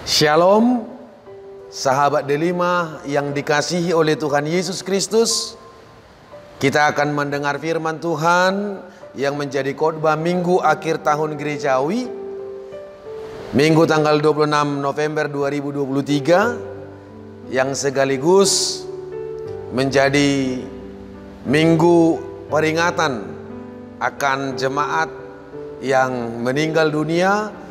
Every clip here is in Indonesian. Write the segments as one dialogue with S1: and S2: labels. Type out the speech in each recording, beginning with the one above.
S1: Shalom, sahabat Delima yang dikasihi oleh Tuhan Yesus Kristus. Kita akan mendengar firman Tuhan yang menjadi khotbah Minggu akhir tahun gerejawi, Minggu tanggal 26 November 2023, yang sekaligus menjadi Minggu peringatan akan jemaat yang meninggal dunia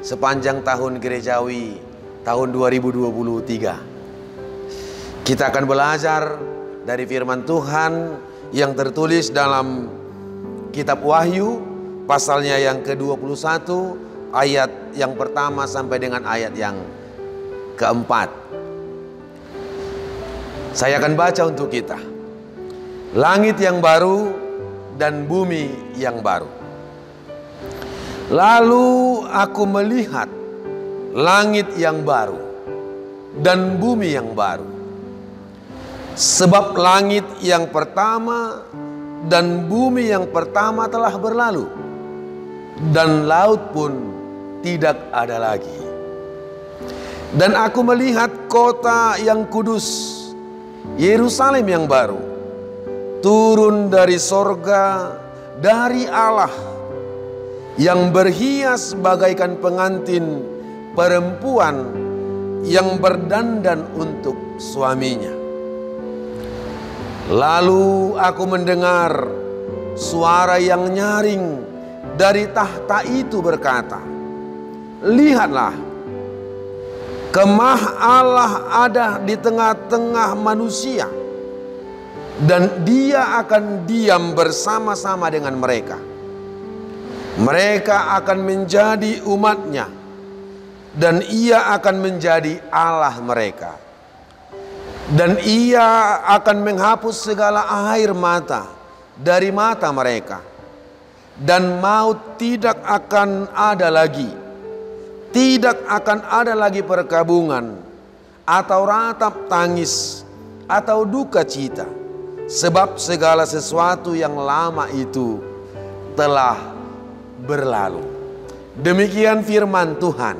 S1: sepanjang tahun gerejawi tahun 2023. Kita akan belajar dari firman Tuhan yang tertulis dalam kitab Wahyu, pasalnya yang ke-21, ayat yang pertama sampai dengan ayat yang keempat. Saya akan baca untuk kita. Langit yang baru dan bumi yang baru. Lalu aku melihat langit yang baru dan bumi yang baru. Sebab langit yang pertama dan bumi yang pertama telah berlalu, dan laut pun tidak ada lagi. Dan aku melihat kota yang kudus, Yerusalem yang baru, turun dari sorga dari Allah, yang berhias bagaikan pengantin perempuan yang berdandan untuk suaminya. Lalu aku mendengar suara yang nyaring dari tahta itu berkata, "Lihatlah, kemah Allah ada di tengah-tengah manusia, dan Dia akan diam bersama-sama dengan mereka. Mereka akan menjadi umat-Nya, dan Ia akan menjadi Allah mereka. Dan Ia akan menghapus segala air mata dari mata mereka, dan maut tidak akan ada lagi. Tidak akan ada lagi perkabungan, atau ratap tangis, atau duka cita, sebab segala sesuatu yang lama itu telah berlalu." Demikian firman Tuhan.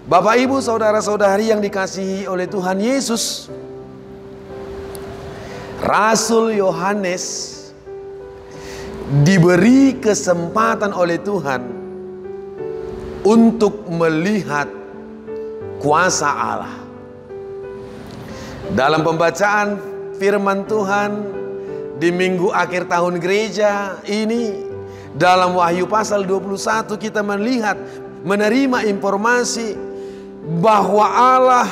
S1: Bapak, Ibu, saudara-saudari yang dikasihi oleh Tuhan Yesus, Rasul Yohanes diberi kesempatan oleh Tuhan untuk melihat kuasa Allah. Dalam pembacaan firman Tuhan di minggu akhir tahun gereja ini, dalam Wahyu pasal 21, kita menerima informasi bahwa Allah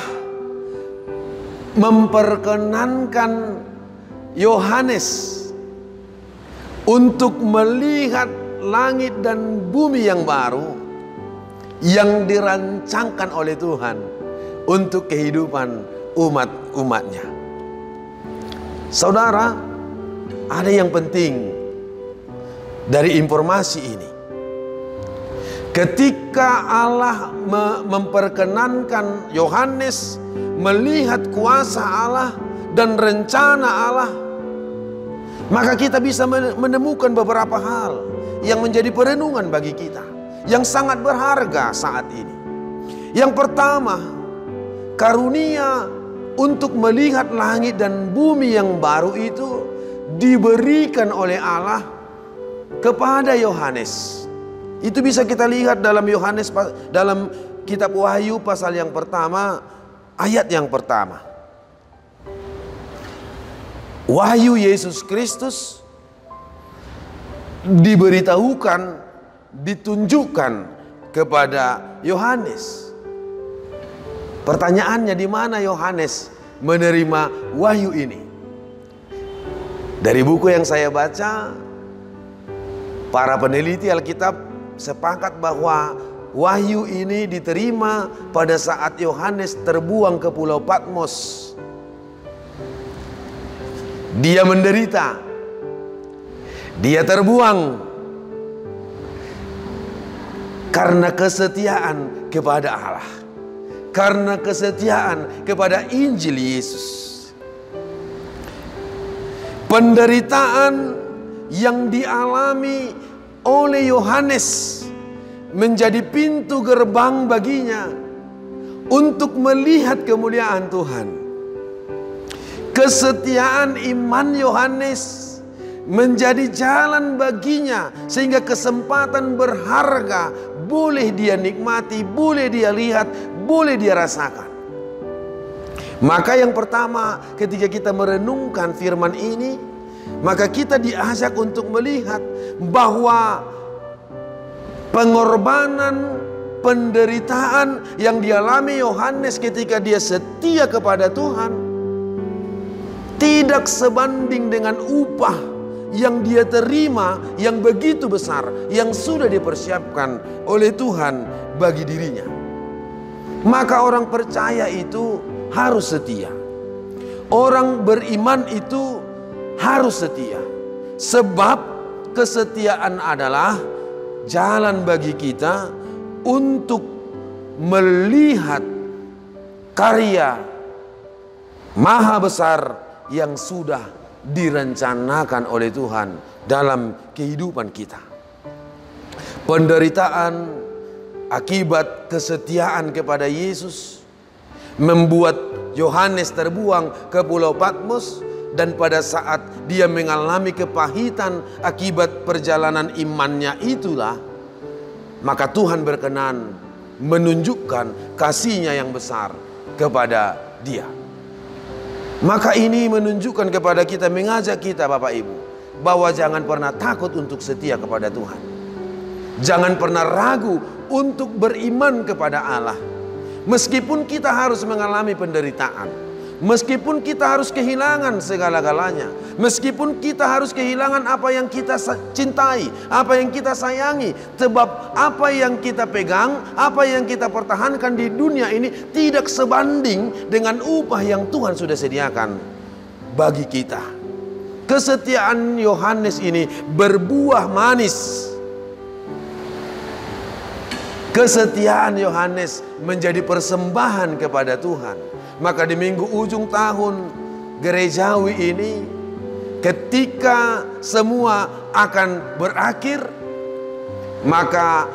S1: memperkenankan Yohanes untuk melihat langit dan bumi yang baru yang dirancangkan oleh Tuhan untuk kehidupan umat-umatnya. Saudara, ada yang penting dari informasi ini. Ketika Allah memperkenankan Yohanes melihat kuasa Allah dan rencana Allah, maka kita bisa menemukan beberapa hal yang menjadi perenungan bagi kita, yang sangat berharga saat ini. Yang pertama, karunia untuk melihat langit dan bumi yang baru itu diberikan oleh Allah kepada Yohanes. Itu bisa kita lihat dalam dalam kitab Wahyu pasal yang pertama, ayat yang pertama. Wahyu Yesus Kristus diberitahukan, ditunjukkan kepada Yohanes. Pertanyaannya, di mana Yohanes menerima wahyu ini? Dari buku yang saya baca, para peneliti Alkitab sepakat bahwa wahyu ini diterima pada saat Yohanes terbuang ke Pulau Patmos. Dia menderita, dia terbuang karena kesetiaan kepada Allah, karena kesetiaan kepada Injil Yesus. Penderitaan yang dialami oleh Yohanes menjadi pintu gerbang baginya untuk melihat kemuliaan Tuhan. Kesetiaan iman Yohanes menjadi jalan baginya, sehingga kesempatan berharga boleh dia nikmati, boleh dia lihat, boleh dia rasakan. Maka yang pertama, ketika kita merenungkan firman ini, maka kita diajak untuk melihat bahwa pengorbanan, penderitaan yang dialami Yohanes ketika dia setia kepada Tuhan tidak sebanding dengan upah yang dia terima yang begitu besar, yang sudah dipersiapkan oleh Tuhan bagi dirinya. Maka orang percaya itu harus setia. Orang beriman itu harus setia. Sebab kesetiaan adalah jalan bagi kita untuk melihat karya maha besar yang sudah direncanakan oleh Tuhan dalam kehidupan kita. Penderitaan akibat kesetiaan kepada Yesus membuat Yohanes terbuang ke Pulau Patmos, dan pada saat dia mengalami kepahitan akibat perjalanan imannya itulah, maka Tuhan berkenan menunjukkan kasih-Nya yang besar kepada dia. Maka ini menunjukkan kepada kita, mengajak kita Bapak Ibu, bahwa jangan pernah takut untuk setia kepada Tuhan. Jangan pernah ragu untuk beriman kepada Allah. Meskipun kita harus mengalami penderitaan, meskipun kita harus kehilangan segala-galanya, meskipun kita harus kehilangan apa yang kita cintai, apa yang kita sayangi, sebab apa yang kita pegang, apa yang kita pertahankan di dunia ini tidak sebanding dengan upah yang Tuhan sudah sediakan bagi kita. Kesetiaan Yohanes ini berbuah manis. Kesetiaan Yohanes menjadi persembahan kepada Tuhan. Maka di minggu ujung tahun gerejawi ini, ketika semua akan berakhir, maka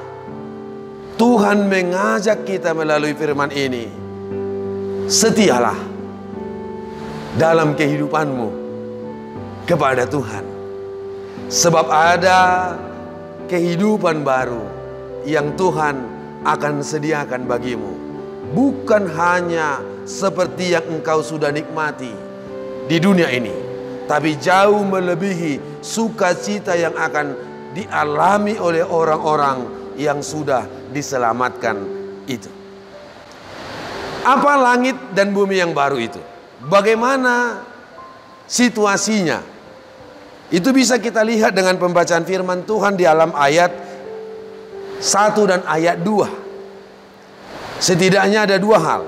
S1: Tuhan mengajak kita melalui firman ini, setialah dalam kehidupanmu kepada Tuhan. Sebab ada kehidupan baru yang Tuhan akan sediakan bagimu. Bukan hanya seperti yang engkau sudah nikmati di dunia ini, tapi jauh melebihi sukacita yang akan dialami oleh orang-orang yang sudah diselamatkan itu. Apa langit dan bumi yang baru itu? Bagaimana situasinya? Itu bisa kita lihat dengan pembacaan firman Tuhan di dalam ayat 1 dan ayat 2. Setidaknya ada dua hal.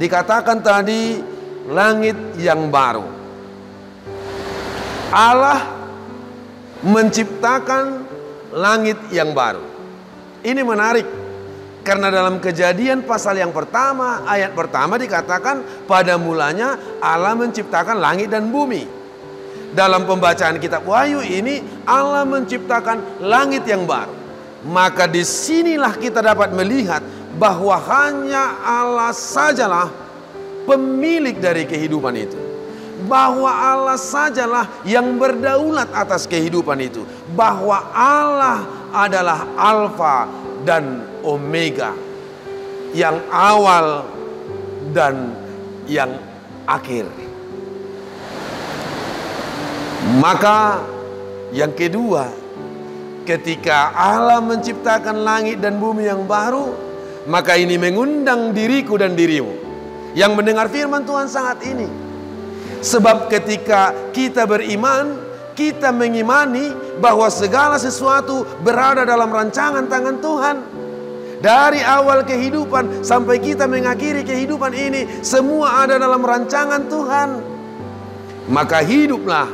S1: Dikatakan tadi langit yang baru. Allah menciptakan langit yang baru. Ini menarik, karena dalam Kejadian pasal yang pertama, ayat pertama dikatakan pada mulanya Allah menciptakan langit dan bumi. Dalam pembacaan kitab Wahyu ini Allah menciptakan langit yang baru. Maka disinilah kita dapat melihat bahwa hanya Allah sajalah pemilik dari kehidupan itu. Bahwa Allah sajalah yang berdaulat atas kehidupan itu. Bahwa Allah adalah Alfa dan Omega, yang awal dan yang akhir. Maka yang kedua, ketika Allah menciptakan langit dan bumi yang baru, maka ini mengundang diriku dan dirimu yang mendengar firman Tuhan saat ini. Sebab ketika kita beriman, kita mengimani bahwa segala sesuatu berada dalam rancangan tangan Tuhan. Dari awal kehidupan sampai kita mengakhiri kehidupan ini, semua ada dalam rancangan Tuhan. Maka hiduplah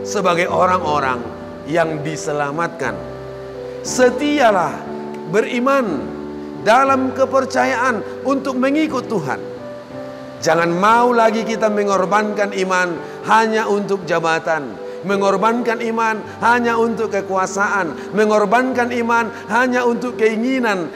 S1: sebagai orang-orang yang diselamatkan. Setialah beriman dalam kepercayaan untuk mengikut Tuhan. Jangan mau lagi kita mengorbankan iman hanya untuk jabatan, mengorbankan iman hanya untuk kekuasaan, mengorbankan iman hanya untuk keinginan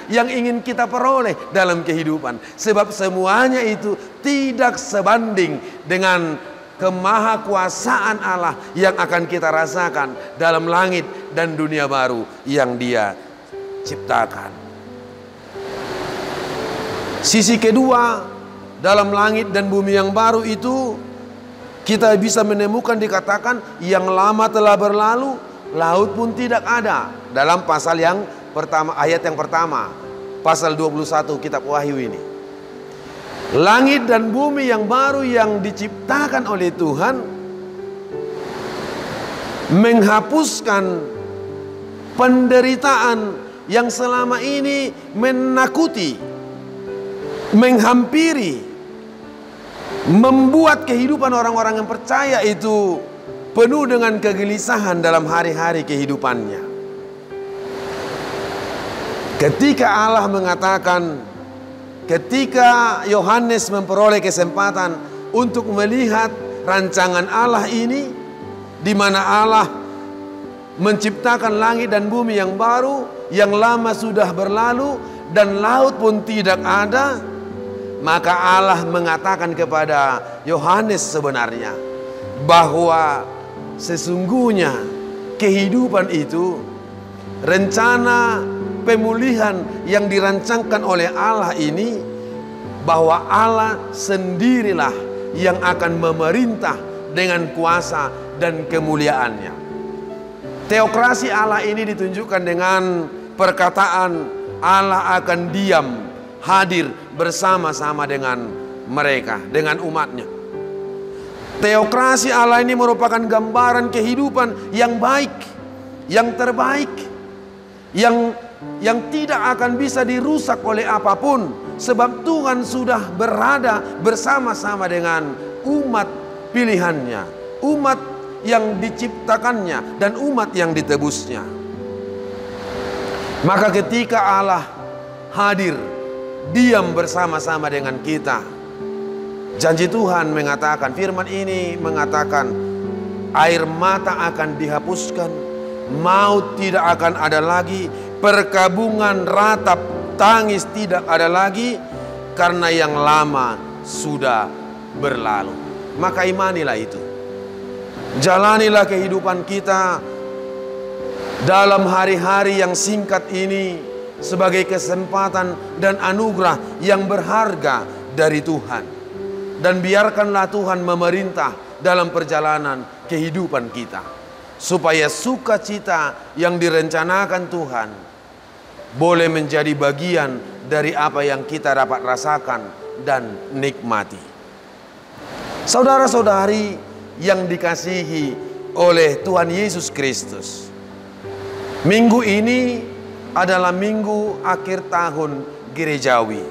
S1: yang ingin kita peroleh dalam kehidupan. Sebab semuanya itu tidak sebanding dengan kemahakuasaan Allah yang akan kita rasakan dalam langit dan dunia baru yang Dia ciptakan. Sisi kedua, dalam langit dan bumi yang baru itu kita bisa menemukan dikatakan yang lama telah berlalu, laut pun tidak ada. Dalam pasal yang pertama, ayat yang pertama, pasal 21 kitab Wahyu ini. Langit dan bumi yang baru yang diciptakan oleh Tuhan menghapuskan penderitaan yang selama ini menakuti, menghampiri, membuat kehidupan orang-orang yang percaya itu penuh dengan kegelisahan dalam hari-hari kehidupannya. Ketika Allah mengatakan, ketika Yohanes memperoleh kesempatan untuk melihat rancangan Allah ini, di mana Allah menciptakan langit dan bumi yang baru, yang lama sudah berlalu dan laut pun tidak ada, maka Allah mengatakan kepada Yohanes sebenarnya bahwa sesungguhnya kehidupan itu, rencana pemulihan yang dirancangkan oleh Allah ini, bahwa Allah sendirilah yang akan memerintah dengan kuasa dan kemuliaannya. Teokrasi Allah ini ditunjukkan dengan perkataan Allah akan diam, hadir bersama-sama dengan mereka, dengan umatnya. Teokrasi Allah ini merupakan gambaran kehidupan yang baik, yang terbaik, yang tidak akan bisa dirusak oleh apapun. Sebab Tuhan sudah berada bersama-sama dengan umat pilihannya, umat yang diciptakannya dan umat yang ditebusnya. Maka ketika Allah hadir, diam bersama-sama dengan kita, janji Tuhan mengatakan, firman ini mengatakan, air mata akan dihapuskan, maut tidak akan ada lagi, perkabungan, ratap, tangis tidak ada lagi, karena yang lama sudah berlalu. Maka imanilah itu, jalanilah kehidupan kita dalam hari-hari yang singkat ini sebagai kesempatan dan anugerah yang berharga dari Tuhan. Dan biarkanlah Tuhan memerintah dalam perjalanan kehidupan kita, supaya sukacita yang direncanakan Tuhan boleh menjadi bagian dari apa yang kita dapat rasakan dan nikmati. Saudara-saudari yang dikasihi oleh Tuhan Yesus Kristus, minggu ini adalah minggu akhir tahun gerejawi,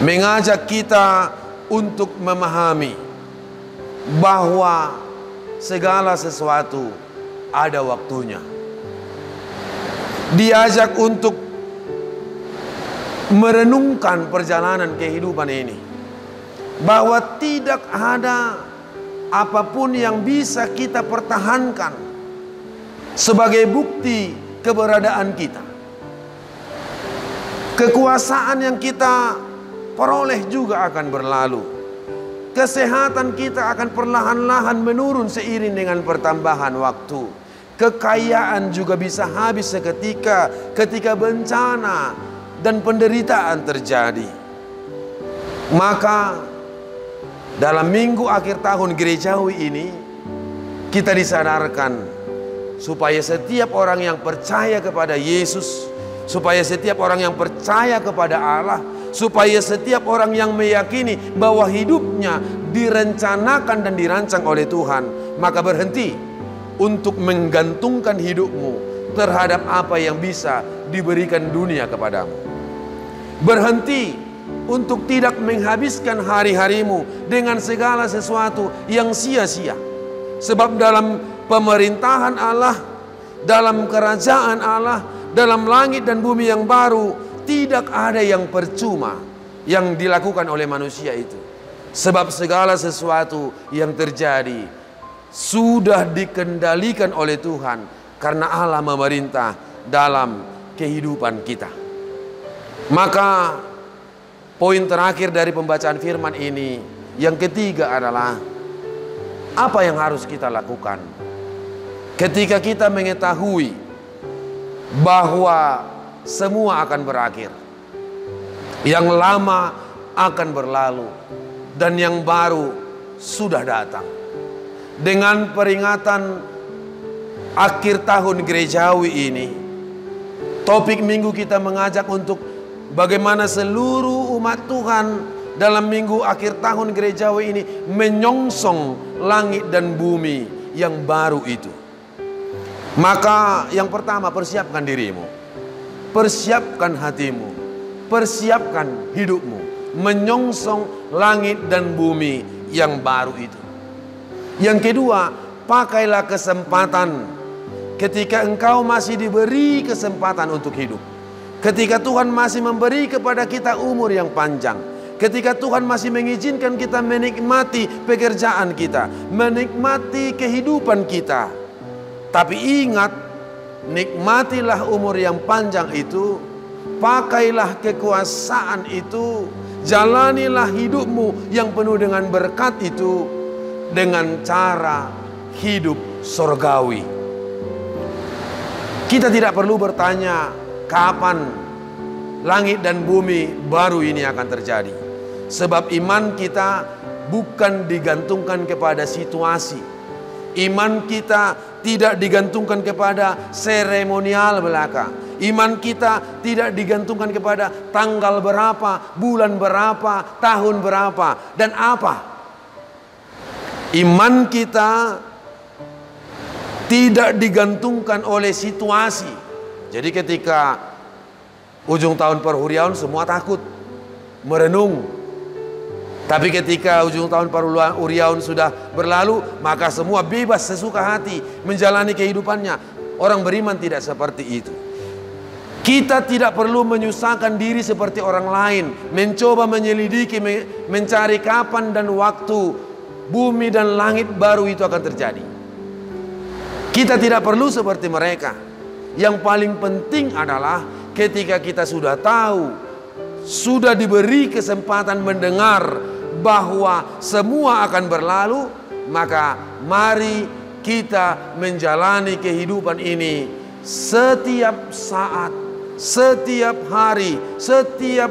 S1: mengajak kita untuk memahami bahwa segala sesuatu ada waktunya. Diajak untuk merenungkan perjalanan kehidupan ini, bahwa tidak ada apapun yang bisa kita pertahankan sebagai bukti keberadaan kita. Kekuasaan yang kita peroleh juga akan berlalu. Kesehatan kita akan perlahan-lahan menurun seiring dengan pertambahan waktu. Kekayaan juga bisa habis seketika ketika bencana dan penderitaan terjadi. Maka dalam minggu akhir tahun gerejawi ini, kita disadarkan supaya setiap orang yang percaya kepada Yesus, supaya setiap orang yang percaya kepada Allah, supaya setiap orang yang meyakini bahwa hidupnya direncanakan dan dirancang oleh Tuhan, maka berhenti untuk menggantungkan hidupmu terhadap apa yang bisa diberikan dunia kepadamu. Berhenti untuk tidak menghabiskan hari-harimu dengan segala sesuatu yang sia-sia. Sebab dalam pemerintahan Allah, dalam kerajaan Allah, dalam langit dan bumi yang baru, tidak ada yang percuma yang dilakukan oleh manusia itu. Sebab segala sesuatu yang terjadi sudah dikendalikan oleh Tuhan, karena Allah memerintah dalam kehidupan kita. Maka poin terakhir dari pembacaan firman ini, yang ketiga adalah apa yang harus kita lakukan ketika kita mengetahui bahwa semua akan berakhir, yang lama akan berlalu dan yang baru sudah datang. Dengan peringatan akhir tahun gerejawi ini, topik minggu kita mengajak untuk bagaimana seluruh umat Tuhan dalam minggu akhir tahun gerejawi ini menyongsong langit dan bumi yang baru itu. Maka yang pertama, persiapkan dirimu, persiapkan hatimu, persiapkan hidupmu menyongsong langit dan bumi yang baru itu. Yang kedua, pakailah kesempatan ketika engkau masih diberi kesempatan untuk hidup. Ketika Tuhan masih memberi kepada kita umur yang panjang, ketika Tuhan masih mengizinkan kita menikmati pekerjaan kita, menikmati kehidupan kita. Tapi ingat, nikmatilah umur yang panjang itu, pakailah kekuasaan itu, jalanilah hidupmu yang penuh dengan berkat itu dengan cara hidup surgawi. Kita tidak perlu bertanya kapan langit dan bumi baru ini akan terjadi, sebab iman kita bukan digantungkan kepada situasi. Iman kita tidak digantungkan kepada seremonial belaka. Iman kita tidak digantungkan kepada tanggal berapa, bulan berapa, tahun berapa, dan apa. Iman kita tidak digantungkan oleh situasi. Jadi ketika ujung tahun perhurian semua takut, merenung. Tapi ketika ujung tahun perhurian sudah berlalu, maka semua bebas sesuka hati menjalani kehidupannya. Orang beriman tidak seperti itu. Kita tidak perlu menyusahkan diri seperti orang lain, mencoba menyelidiki, mencari kapan dan waktu bumi dan langit baru itu akan terjadi. Kita tidak perlu seperti mereka. Yang paling penting adalah ketika kita sudah tahu, sudah diberi kesempatan mendengar bahwa semua akan berlalu, maka mari kita menjalani kehidupan ini setiap saat, setiap hari, setiap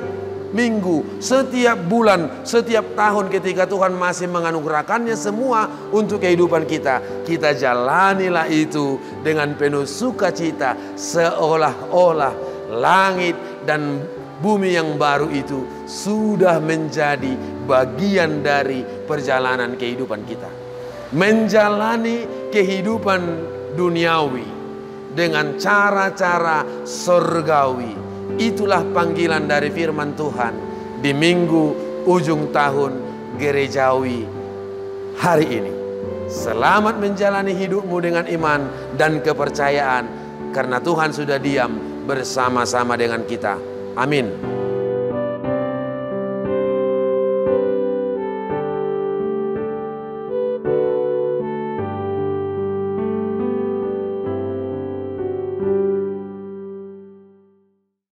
S1: minggu, setiap bulan, setiap tahun ketika Tuhan masih menganugerahkannya semua untuk kehidupan kita. Kita jalanilah itu dengan penuh sukacita, seolah-olah langit dan bumi yang baru itu sudah menjadi bagian dari perjalanan kehidupan kita. Menjalani kehidupan duniawi dengan cara-cara surgawi. Itulah panggilan dari firman Tuhan di minggu ujung tahun gerejawi hari ini. Selamat menjalani hidupmu dengan iman dan kepercayaan, karena Tuhan sudah diam bersama-sama dengan kita. Amin.